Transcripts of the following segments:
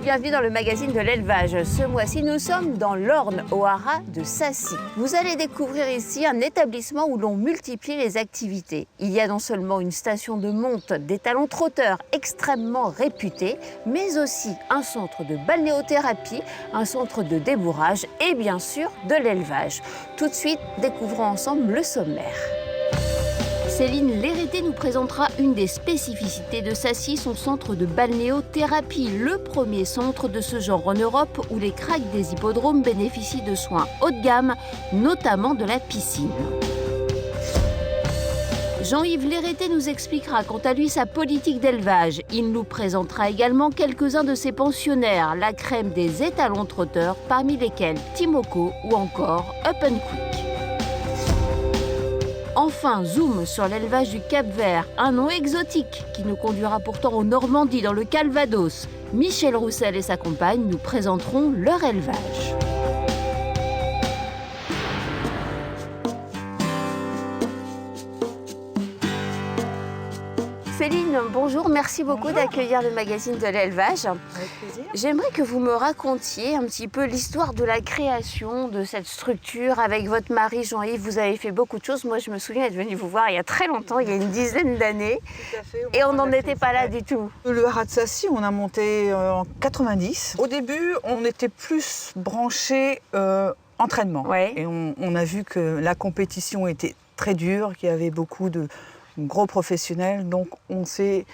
bienvenue dans le magazine de l'élevage. Ce mois-ci, nous sommes dans l'Orne, au haras de Sassy. Vous allez découvrir ici un établissement où l'on multiplie les activités. Il y a non seulement une station de monte d'étalons trotteurs extrêmement réputés, mais aussi un centre de balnéothérapie, un centre de débourrage et bien sûr de l'élevage. Tout de suite, découvrons ensemble le sommaire. Céline Lérété nous présentera une des spécificités de Sassy, son centre de balnéothérapie, le premier centre de ce genre en Europe où les cracks des hippodromes bénéficient de soins haut de gamme, notamment de la piscine. Jean-Yves Lérété nous expliquera quant à lui sa politique d'élevage. Il nous présentera également quelques-uns de ses pensionnaires, la crème des étalons trotteurs, parmi lesquels Timoko ou encore Up & Quick. Enfin, zoom sur l'élevage du Cap-Vert, un nom exotique qui nous conduira pourtant en Normandie, dans le Calvados. Michel Roussel et sa compagne nous présenteront leur élevage. Céline, bonjour, merci beaucoup d'accueillir le magazine de l'élevage. Avec plaisir. J'aimerais que vous me racontiez un petit peu l'histoire de la création de cette structure. Avec votre mari Jean-Yves, vous avez fait beaucoup de choses. Moi, je me souviens être venue vous voir il y a très longtemps, il y a une dizaine d'années. Tout à fait. Et on n'en était pas là du tout. Le haras de Sassy, on a monté en 90. Au début, on était plus branché entraînement. Ouais. Et on a vu que la compétition était très dure, qu'il y avait beaucoup de gros professionnels. Donc, on s'est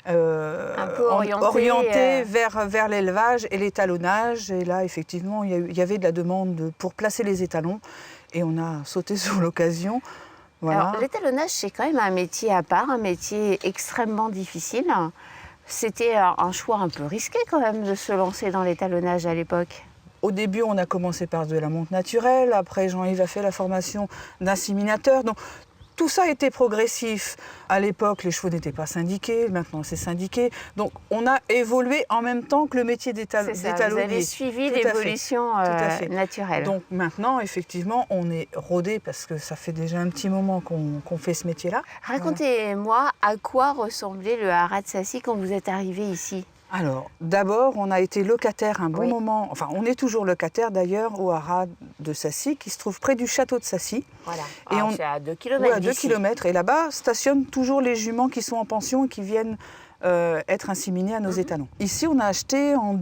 un peu orienté vers l'élevage et l'étalonnage. Et là, effectivement, il y avait de la demande pour placer les étalons. Et on a sauté sur l'occasion. Voilà. Alors, l'étalonnage, c'est quand même un métier à part, un métier extrêmement difficile. C'était un choix un peu risqué quand même de se lancer dans l'étalonnage à l'époque. Au début, on a commencé par de la monte naturelle. Après, Jean-Yves a fait la formation d'inséminateur. Donc, tout ça était progressif. À l'époque, les chevaux n'étaient pas syndiqués. Maintenant, c'est syndiqué. Donc, on a évolué en même temps que le métier d'étalonnier. Vous avez suivi l'évolution naturelle. Donc, maintenant, effectivement, on est rodé parce que ça fait déjà un petit moment qu'on fait ce métier-là. Racontez-moi à quoi ressemblait le haras de Sassy quand vous êtes arrivé ici. Alors, d'abord, on a été locataire un bon moment, enfin, on est toujours locataire d'ailleurs au haras de Sassy, qui se trouve près du château de Sassy. Voilà, Et c'est à 2 km à 2 km. Et là-bas, stationnent toujours les juments qui sont en pension et qui viennent être inséminés à nos étalons. Ici, on a acheté en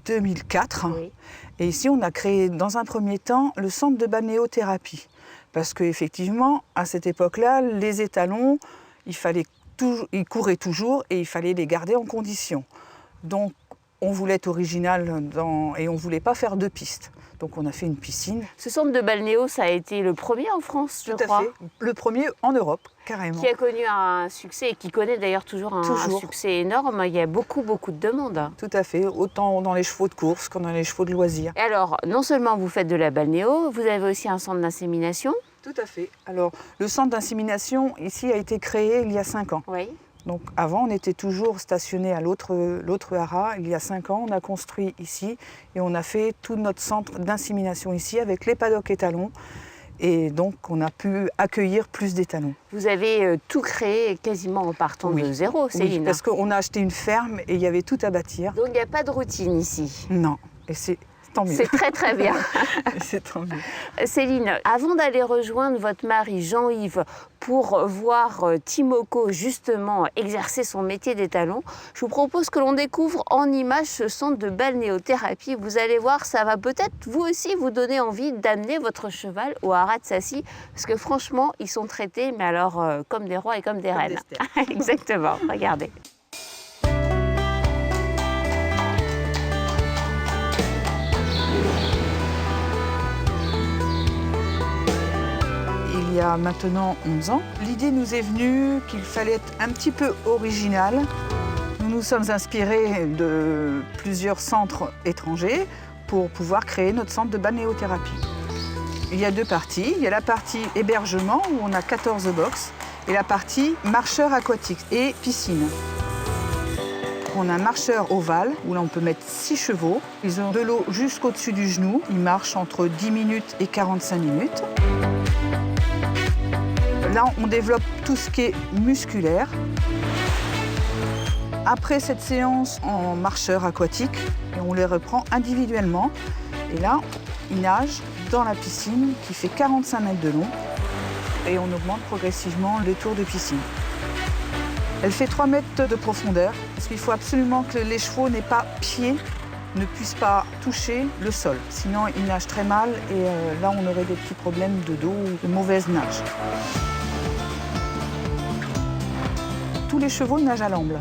2004. Oui. Et ici, on a créé, dans un premier temps, le centre de balnéothérapie. Parce qu'effectivement, à cette époque-là, les étalons, ils couraient toujours et il fallait les garder en condition. Donc, on voulait être original et on ne voulait pas faire de pistes. Donc, on a fait une piscine. Ce centre de balnéo, ça a été le premier en France, je crois. Tout à fait. Le premier en Europe, carrément. Qui a connu un succès et qui connaît d'ailleurs toujours un succès énorme. Il y a beaucoup de demandes. Tout à fait. Autant dans les chevaux de course que dans les chevaux de loisirs. Et alors, non seulement vous faites de la balnéo, vous avez aussi un centre d'insémination. Tout à fait. Alors, le centre d'insémination ici a été créé il y a 5 ans. Oui. Donc avant, on était toujours stationné à l'autre haras. Il y a 5 ans, on a construit ici et on a fait tout notre centre d'insémination ici avec les paddocks étalons. Et donc, on a pu accueillir plus d'étalons. Vous avez tout créé quasiment en partant de zéro, Céline. Oui, parce qu'on a acheté une ferme et il y avait tout à bâtir. Donc, il n'y a pas de routine ici. Non, et c'est tant mieux. C'est très bien. C'est tant mieux. Céline, avant d'aller rejoindre votre mari Jean-Yves pour voir Timoko justement exercer son métier d'étalon, je vous propose que l'on découvre en images ce centre de balnéothérapie. Vous allez voir, ça va peut-être vous aussi vous donner envie d'amener votre cheval au haras de Sassy, parce que franchement, ils sont traités, mais alors comme des rois et comme des reines. Exactement, regardez. Il y a maintenant 11 ans, l'idée nous est venue qu'il fallait être un petit peu original. Nous nous sommes inspirés de plusieurs centres étrangers pour pouvoir créer notre centre de balnéothérapie. Il y a 2 parties. Il y a la partie hébergement où on a 14 box et la partie marcheur aquatique et piscine. On a un marcheur ovale où là on peut mettre 6 chevaux. Ils ont de l'eau jusqu'au-dessus du genou. Ils marchent entre 10 minutes et 45 minutes. Là, on développe tout ce qui est musculaire. Après cette séance en marcheur aquatique, on les reprend individuellement. Et là, ils nagent dans la piscine qui fait 45 mètres de long. Et on augmente progressivement les tours de piscine. Elle fait 3 mètres de profondeur, parce qu'il faut absolument que les chevaux n'aient pas pied, ne puissent pas toucher le sol. Sinon, ils nagent très mal et là, on aurait des petits problèmes de dos ou de mauvaise nage. Tous les chevaux nagent à l'amble.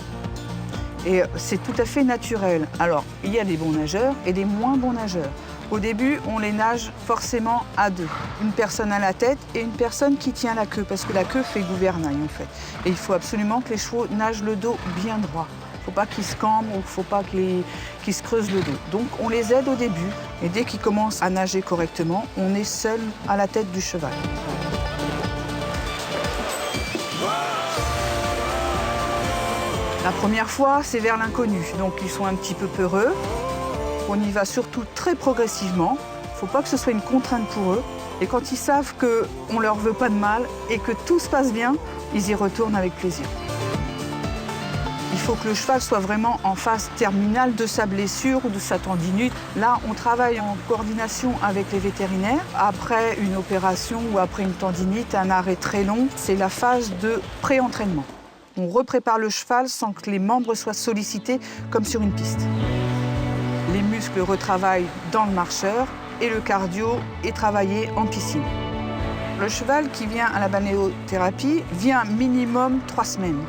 Et c'est tout à fait naturel. Alors, il y a des bons nageurs et des moins bons nageurs. Au début, on les nage forcément à deux. Une personne à la tête et une personne qui tient la queue, parce que la queue fait gouvernail en fait. Et il faut absolument que les chevaux nagent le dos bien droit. Il ne faut pas qu'ils se cambrent ou il ne faut pas qu'ils se creusent le dos. Donc on les aide au début et dès qu'ils commencent à nager correctement, on est seul à la tête du cheval. La première fois, c'est vers l'inconnu, donc ils sont un petit peu peureux. On y va surtout très progressivement. Il ne faut pas que ce soit une contrainte pour eux. Et quand ils savent qu'on ne leur veut pas de mal et que tout se passe bien, ils y retournent avec plaisir. Il faut que le cheval soit vraiment en phase terminale de sa blessure ou de sa tendinite. Là, on travaille en coordination avec les vétérinaires. Après une opération ou après une tendinite, un arrêt très long, c'est la phase de pré-entraînement. On reprépare le cheval sans que les membres soient sollicités comme sur une piste. Les muscles retravaillent dans le marcheur et le cardio est travaillé en piscine. Le cheval qui vient à la balnéothérapie vient minimum 3 semaines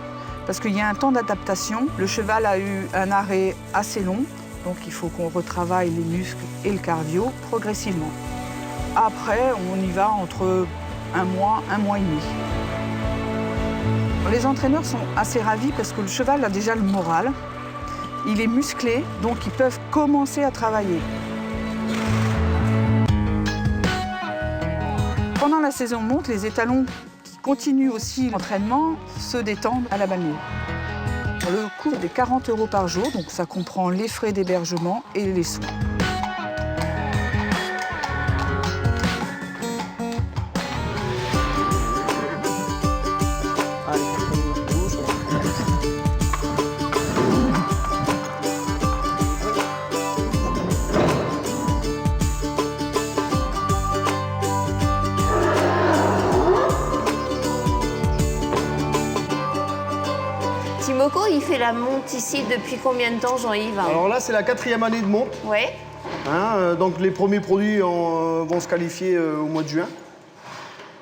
parce qu'il y a un temps d'adaptation. Le cheval a eu un arrêt assez long, donc il faut qu'on retravaille les muscles et le cardio progressivement. Après, on y va entre 1 mois et demi. Les entraîneurs sont assez ravis parce que le cheval a déjà le moral. Il est musclé, donc ils peuvent commencer à travailler. Pendant la saison monte, les étalons qui continuent aussi l'entraînement se détendent à la balnéo. Le coût est 40 € par jour, donc ça comprend les frais d'hébergement et les soins. Timoko, il fait la monte ici depuis combien de temps, Jean-Yves? Alors là, c'est la 4e année de monte. Ouais. Donc les premiers produits vont se qualifier au mois de juin.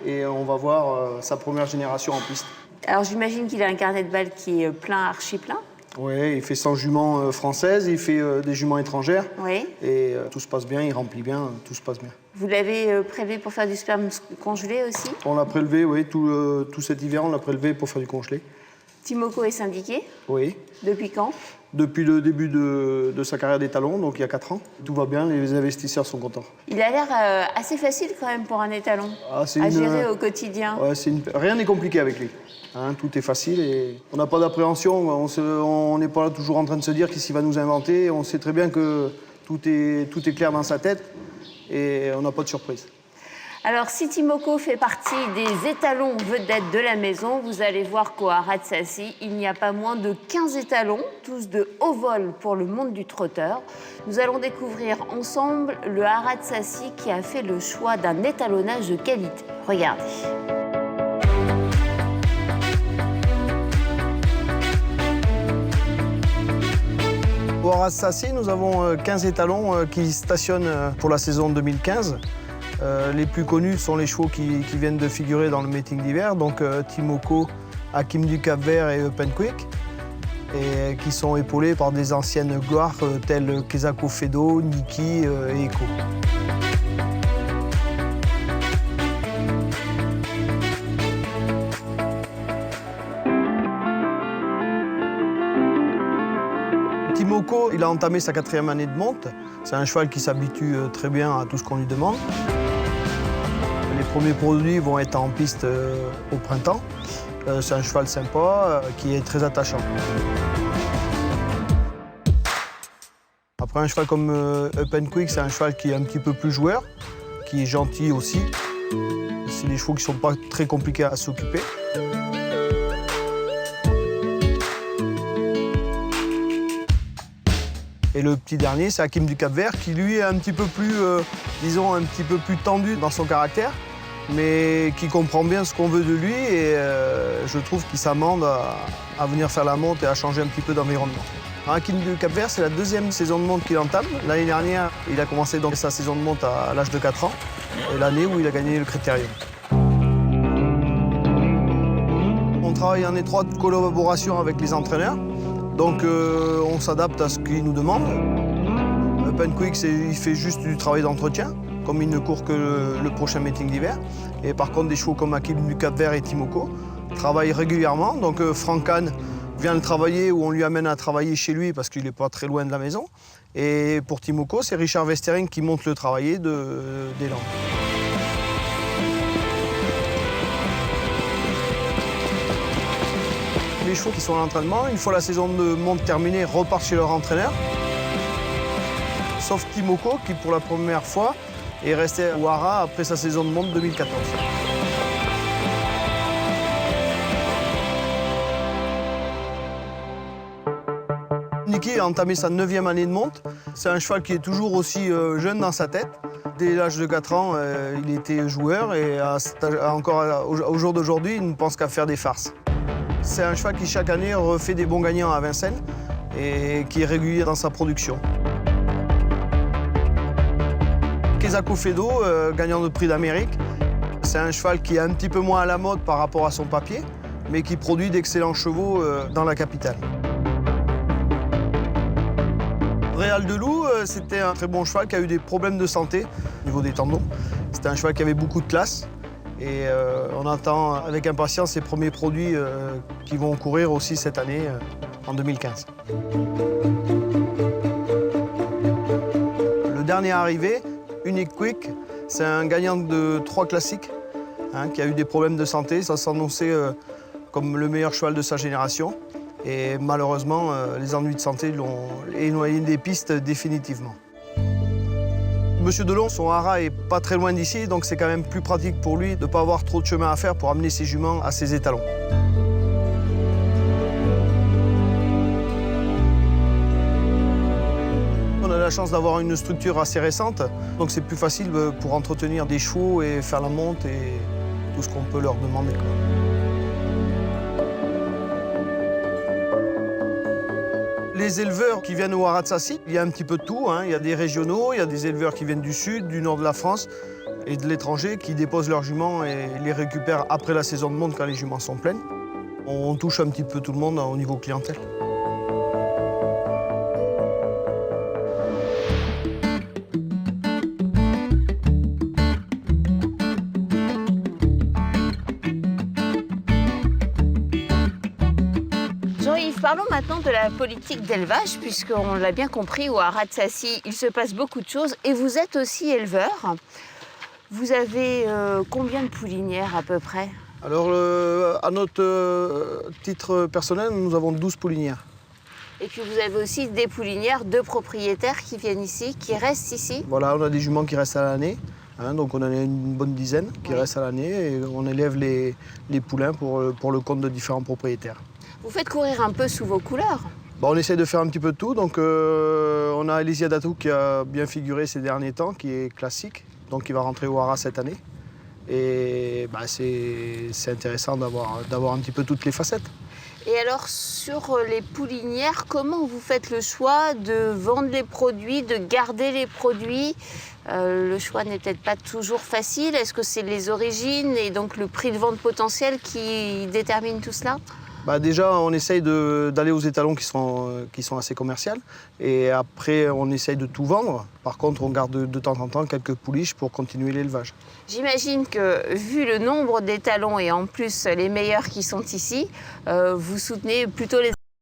Et on va voir sa première génération en piste. Alors j'imagine qu'il a un carnet de balles qui est plein, archi plein. Oui, il fait 100 juments françaises, il fait des juments étrangères. Oui. Et tout se passe bien, il remplit bien, tout se passe bien. Vous l'avez prélevé pour faire du sperme congelé aussi? On l'a prélevé, oui, tout cet hiver, on l'a prélevé pour faire du congelé. Timoko est syndiqué? Oui. Depuis quand? Depuis le début de sa carrière d'étalon, donc il y a 4 ans. Tout va bien, les investisseurs sont contents. Il a l'air assez facile quand même pour un étalon à gérer au quotidien. Ouais, rien n'est compliqué avec lui. Tout est facile et on n'a pas d'appréhension. On n'est pas là toujours en train de se dire qu'est-ce qu'il va nous inventer. On sait très bien que tout est clair dans sa tête et on n'a pas de surprise. Alors, si Timoko fait partie des étalons vedettes de la maison, vous allez voir qu'au Haras de Sacy, il n'y a pas moins de 15 étalons, tous de haut vol pour le monde du trotteur. Nous allons découvrir ensemble le Haras de Sacy qui a fait le choix d'un étalonnage de qualité. Regardez. Au Haras de Sacy, nous avons 15 étalons qui stationnent pour la saison 2015. Les plus connus sont les chevaux qui viennent de figurer dans le meeting d'hiver, donc Timoko, Hakim du Cap-Vert et Penquick, et qui sont épaulés par des anciennes gloires telles Kesako Fedo, Niki et Eko. Timoko, il a entamé sa 4e année de monte. C'est un cheval qui s'habitue très bien à tout ce qu'on lui demande. Les premiers produits vont être en piste au printemps. C'est un cheval sympa qui est très attachant. Après, un cheval comme Penquick, c'est un cheval qui est un petit peu plus joueur, qui est gentil aussi. C'est des chevaux qui ne sont pas très compliqués à s'occuper. Et le petit dernier, c'est Hakim du Cap-Vert, qui lui est un petit peu plus, disons, un petit peu plus tendu dans son caractère, mais qui comprend bien ce qu'on veut de lui et je trouve qu'il s'amende à venir faire la monte et à changer un petit peu d'environnement. Hakim du Cap-Vert, c'est la deuxième saison de monte qu'il entame. L'année dernière, il a commencé donc sa saison de monte à l'âge de 4 ans, et l'année où il a gagné le Critérium. On travaille en étroite collaboration avec les entraîneurs, donc on s'adapte à ce qu'ils nous demandent. Penquick, il fait juste du travail d'entretien, comme il ne court que le prochain meeting d'hiver. Et par contre, des chevaux comme Hakim du Cap-Vert et Timoko travaillent régulièrement. Donc Franck Kahn vient le travailler ou on lui amène à travailler chez lui parce qu'il n'est pas très loin de la maison. Et pour Timoko, c'est Richard Westering qui monte le travailler des Landes. Les chevaux qui sont à l'entraînement, une fois la saison de monte terminée, repartent chez leur entraîneur. Sauf Timoko qui, pour la première fois, est resté au Hara après sa saison de monte 2014. Niki a entamé sa 9e année de monte. C'est un cheval qui est toujours aussi jeune dans sa tête. Dès l'âge de 4 ans, il était joueur et encore au jour d'aujourd'hui, il ne pense qu'à faire des farces. C'est un cheval qui, chaque année, refait des bons gagnants à Vincennes et qui est régulier dans sa production. Kezako Fedo, gagnant de prix d'Amérique, c'est un cheval qui est un petit peu moins à la mode par rapport à son papier, mais qui produit d'excellents chevaux dans la capitale. Réal Deloup, c'était un très bon cheval qui a eu des problèmes de santé au niveau des tendons. C'était un cheval qui avait beaucoup de classe. Et on attend avec impatience ses premiers produits qui vont courir aussi cette année, en 2015. Le dernier arrivé, Unique Quick, c'est un gagnant de 3 classiques qui a eu des problèmes de santé. Ça s'annonçait comme le meilleur cheval de sa génération. Et malheureusement, les ennuis de santé l'ont éloigné des pistes définitivement. Monsieur Delon, son hara est pas très loin d'ici, donc c'est quand même plus pratique pour lui de ne pas avoir trop de chemin à faire pour amener ses juments à ses étalons. On a la chance d'avoir une structure assez récente, donc c'est plus facile pour entretenir des chevaux et faire la monte et tout ce qu'on peut leur demander, quoi. Les éleveurs qui viennent au Hara de Sacy, il y a un petit peu de tout. Il y a des régionaux, il y a des éleveurs qui viennent du sud, du nord de la France et de l'étranger qui déposent leurs juments et les récupèrent après la saison de monte quand les juments sont pleines. On touche un petit peu tout le monde au niveau clientèle. Jean-Yves, parlons maintenant de la politique d'élevage, puisqu'on l'a bien compris, au Hara de Sacy, il se passe beaucoup de choses. Et vous êtes aussi éleveur. Vous avez combien de poulinières à peu près? Alors, à notre titre personnel, nous avons 12 poulinières. Et puis vous avez aussi des poulinières de propriétaires qui viennent ici, qui restent ici? Voilà, on a des juments qui restent à l'année. Donc on en a une bonne dizaine qui restent à l'année et on élève les poulains pour le compte de différents propriétaires. Vous faites courir un peu sous vos couleurs? On essaie de faire un petit peu de tout. Donc, on a Elysia Datou qui a bien figuré ces derniers temps, qui est classique, donc qui va rentrer au Hara cette année. Et c'est intéressant d'avoir un petit peu toutes les facettes. Et alors, sur les poulinières, comment vous faites le choix de vendre les produits, de garder les produits? Le choix n'est peut-être pas toujours facile. Est-ce que c'est les origines et donc le prix de vente potentiel qui détermine tout cela? Déjà, on essaye d'aller aux étalons qui sont assez commerciaux. Et après, on essaye de tout vendre. Par contre, on garde de temps en temps quelques pouliches pour continuer l'élevage. J'imagine que, vu le nombre d'étalons et en plus les meilleurs qui sont ici, vous soutenez plutôt les